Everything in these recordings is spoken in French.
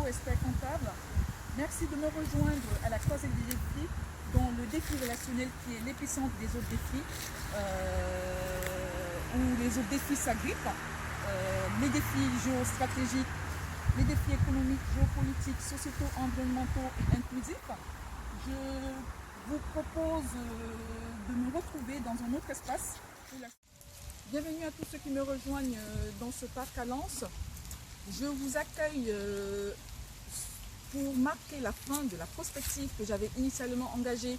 expert comptable. Merci de me rejoindre à la croisée des défis, dont le défi relationnel qui est l'épicentre des autres défis, où les autres défis s'agrippent, les défis géostratégiques, les défis économiques, géopolitiques, sociétaux, environnementaux et inclusifs. Je vous propose de me retrouver dans un autre espace. Bienvenue à tous ceux qui me rejoignent dans ce parc à Lens. Je vous accueille pour marquer la fin de la prospective que j'avais initialement engagée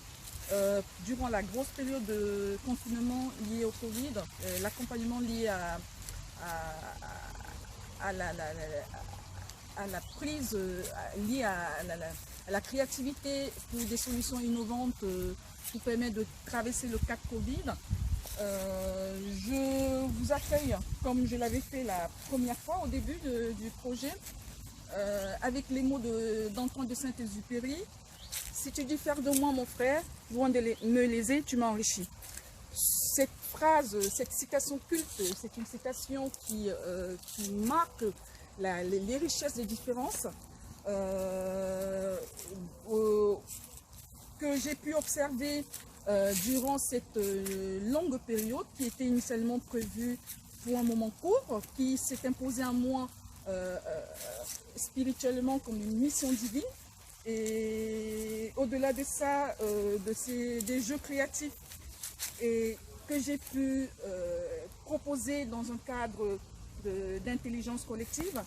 durant la grosse période de confinement lié au Covid, l'accompagnement lié à la prise, liée à la créativité pour des solutions innovantes qui permettent de traverser le cap Covid. Je vous accueille comme je l'avais fait la première fois au début du projet, avec les mots d'Antoine de Saint-Exupéry. Si tu diffères de moi, mon frère, loin de me léser, tu m'enrichis. Cette phrase, cette citation culte, c'est une citation qui marque les richesses des différences que j'ai pu observer durant cette longue période qui était initialement prévue pour un moment court, qui s'est imposée à moi spirituellement comme une mission divine. Et au-delà de ça, des jeux créatifs et que j'ai pu proposer dans un cadre d'intelligence collective,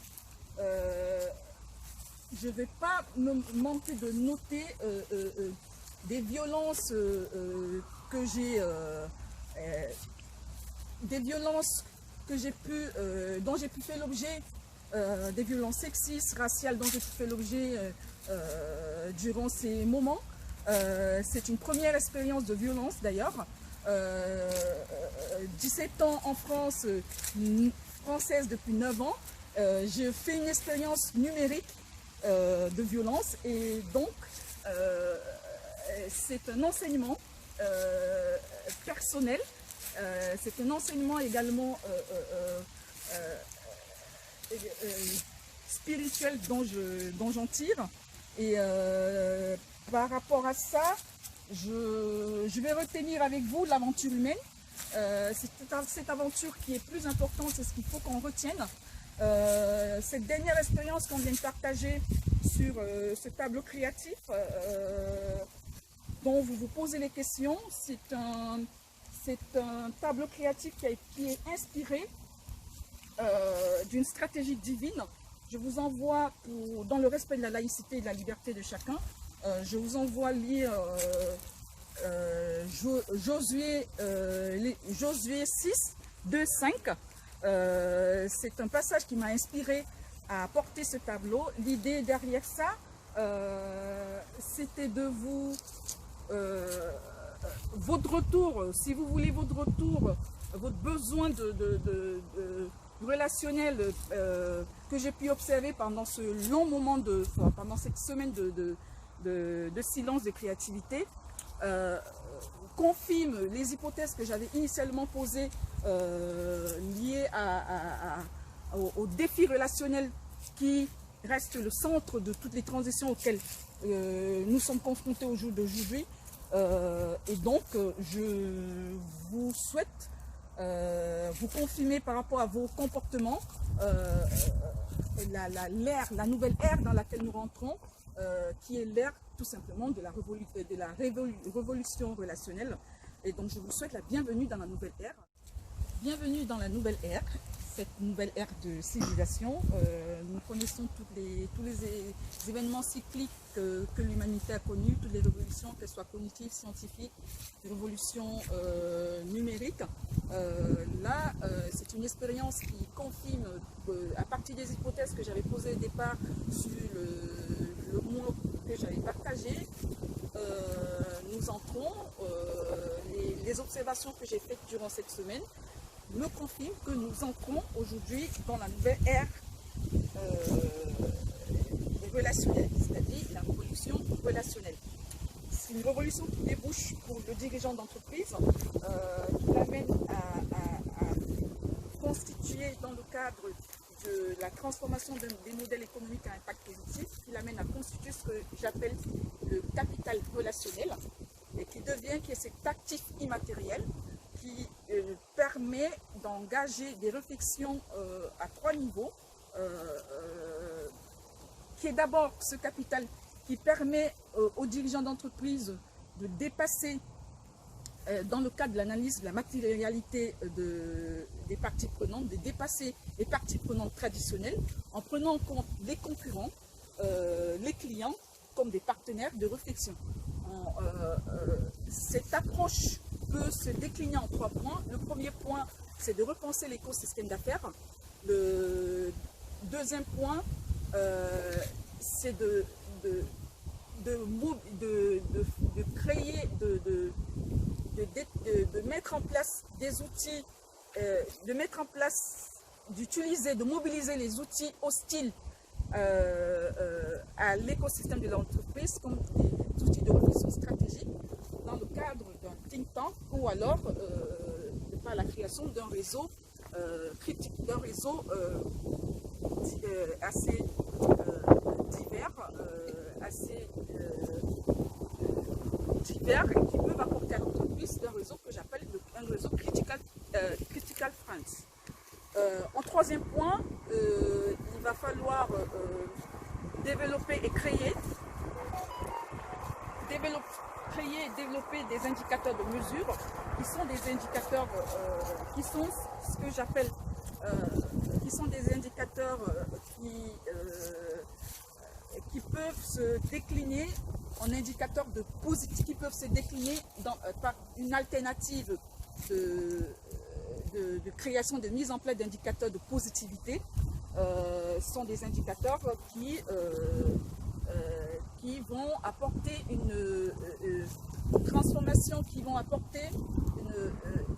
je ne vais pas me manquer de noter des violences dont j'ai pu faire l'objet, des violences sexistes, raciales dont j'ai pu faire l'objet durant ces moments. C'est une première expérience de violence d'ailleurs. 17 ans en France, française depuis 9 ans. J'ai fait une expérience numérique de violence et donc c'est un enseignement personnel, c'est un enseignement également spirituel dont j'en tire. Et par rapport à ça, je vais retenir avec vous l'aventure humaine. Cette aventure qui est plus importante, c'est ce qu'il faut qu'on retienne. Cette dernière expérience qu'on vient de partager sur ce tableau créatif dont vous vous posez les questions, c'est un tableau créatif qui est inspiré d'une stratégie divine. Je vous envoie, dans le respect de la laïcité et de la liberté de chacun, je vous envoie lire Josué 6, 2, 5. C'est un passage qui m'a inspiré à porter ce tableau. L'idée derrière ça, c'était de vous... votre retour, si vous voulez votre retour, votre besoin de relationnel que j'ai pu observer pendant ce long moment, pendant cette semaine de silence, de créativité, confirme les hypothèses que j'avais initialement posées liées au défi relationnel qui reste le centre de toutes les transitions auxquelles nous sommes confrontés au jour d'aujourd'hui. Et donc, je vous souhaite vous confirmer par rapport à vos comportements la nouvelle ère dans laquelle nous rentrons, qui est l'ère tout simplement de la révolution relationnelle. Et donc je vous souhaite la bienvenue dans la nouvelle ère. Bienvenue dans la nouvelle ère, cette nouvelle ère de civilisation. Nous connaissons tous les événements cycliques que l'humanité a connus, toutes les révolutions, qu'elles soient cognitives, scientifiques, les révolutions numériques. Là, c'est une expérience qui confirme, à partir des hypothèses que j'avais posées au départ sur le monde que j'avais partagé, nous entrons, les observations que j'ai faites durant cette semaine me confirment que nous entrons aujourd'hui dans la nouvelle ère relationnelle, c'est-à-dire la révolution relationnelle. C'est une révolution qui débouche pour le dirigeant d'entreprise, qui l'amène à constituer dans le cadre de la transformation des modèles économiques à impact positif, amène à constituer ce que j'appelle le capital relationnel, et qui est cet actif immatériel qui permet d'engager des réflexions à 3 niveaux, qui est d'abord ce capital qui permet aux dirigeants d'entreprise de dépasser, dans le cadre de l'analyse de la matérialité des parties prenantes, de dépasser les parties prenantes traditionnelles en prenant en compte les concurrents, les clients comme des partenaires de réflexion. Cette approche peut se décliner en 3 points. Le premier point, c'est de repenser l'écosystème d'affaires. Le deuxième point, c'est de créer, de mettre en place des outils, de mobiliser les outils hostiles à l'écosystème de l'entreprise comme des outils de réflexion stratégique dans le cadre d'un think tank ou alors par la création d'un réseau critique, d'un réseau assez divers et qui peuvent apporter à l'entreprise un réseau que j'appelle un réseau critical friends. En troisième point, il va falloir développer et développer des indicateurs de mesure qui sont des indicateurs qui sont ce que j'appelle qui sont des indicateurs qui peuvent se décliner en indicateurs de positif, qui peuvent se décliner par une alternative de création, de mise en place d'indicateurs de positivité. Ce sont des indicateurs qui vont apporter une transformation, qui vont apporter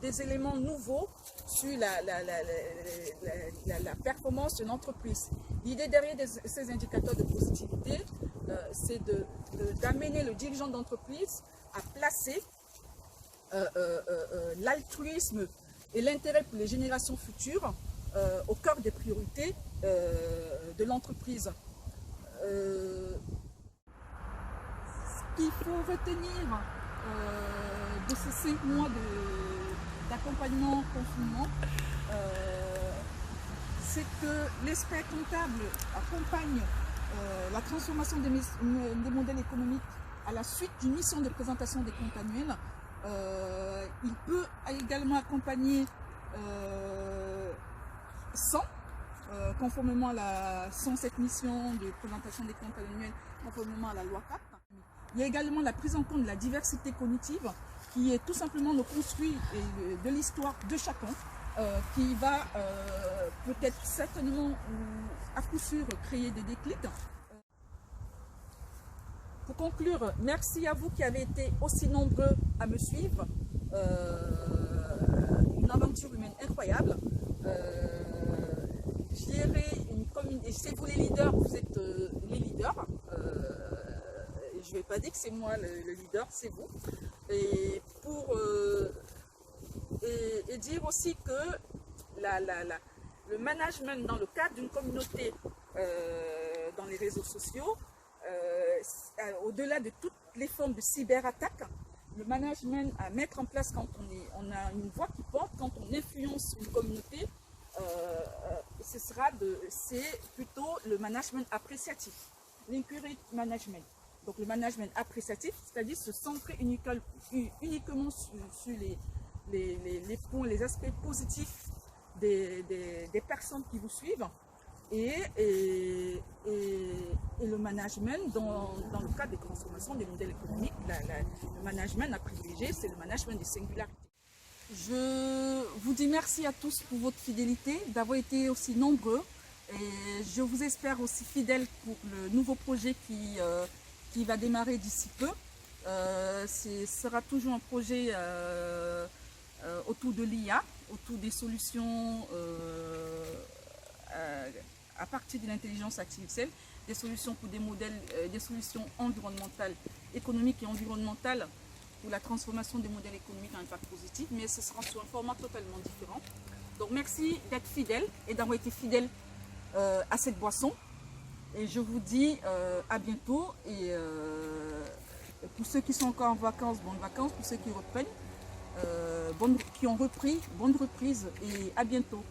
des éléments nouveaux sur la performance de l'entreprise. L'idée derrière ces indicateurs de positivité, c'est d'amener le dirigeant d'entreprise à placer l'altruisme et l'intérêt pour les générations futures au cœur des priorités de l'entreprise. Ce qu'il faut retenir de ces 5 mois d'accompagnement confinement, c'est que l'expert comptable accompagne la transformation des modèles économiques à la suite d'une mission de présentation des comptes annuels. Il peut également accompagner sans, conformément à cette mission de présentation des comptes annuels, conformément à la loi 4. Il y a également la prise en compte de la diversité cognitive, qui est tout simplement le construit de l'histoire de chacun, qui va peut-être certainement ou à coup sûr créer des déclics. Pour conclure, merci à vous qui avez été aussi nombreux à me suivre. Une aventure humaine incroyable. C'est vous les leaders, vous êtes les leaders. Je ne vais pas dire que c'est moi le leader, c'est vous. Et dire aussi que le management dans le cadre d'une communauté dans les réseaux sociaux, au-delà de toutes les formes de cyberattaques, le management à mettre en place quand on a une voix qui porte, quand on influence une communauté, c'est plutôt le management appréciatif, l'incurate management. Donc le management appréciatif, c'est-à-dire se centrer uniquement sur les points, les aspects positifs des personnes qui vous suivent, et le management dans le cadre des transformations des modèles économiques, le management à privilégier, c'est le management des singularités. Je vous dis merci à tous pour votre fidélité, d'avoir été aussi nombreux, et je vous espère aussi fidèles pour le nouveau projet qui va démarrer d'ici peu. Ce sera toujours un projet autour de l'IA, autour des solutions à partir de l'intelligence artificielle, des solutions pour des modèles, des solutions environnementales, économiques et environnementales pour la transformation des modèles économiques en impact positif, mais ce sera sur un format totalement différent. Donc merci d'être fidèle et d'avoir été fidèle à cette boisson. Et je vous dis à bientôt. Et pour ceux qui sont encore en vacances, bonnes vacances. Pour ceux qui reprennent, qui ont repris, bonne reprise et à bientôt.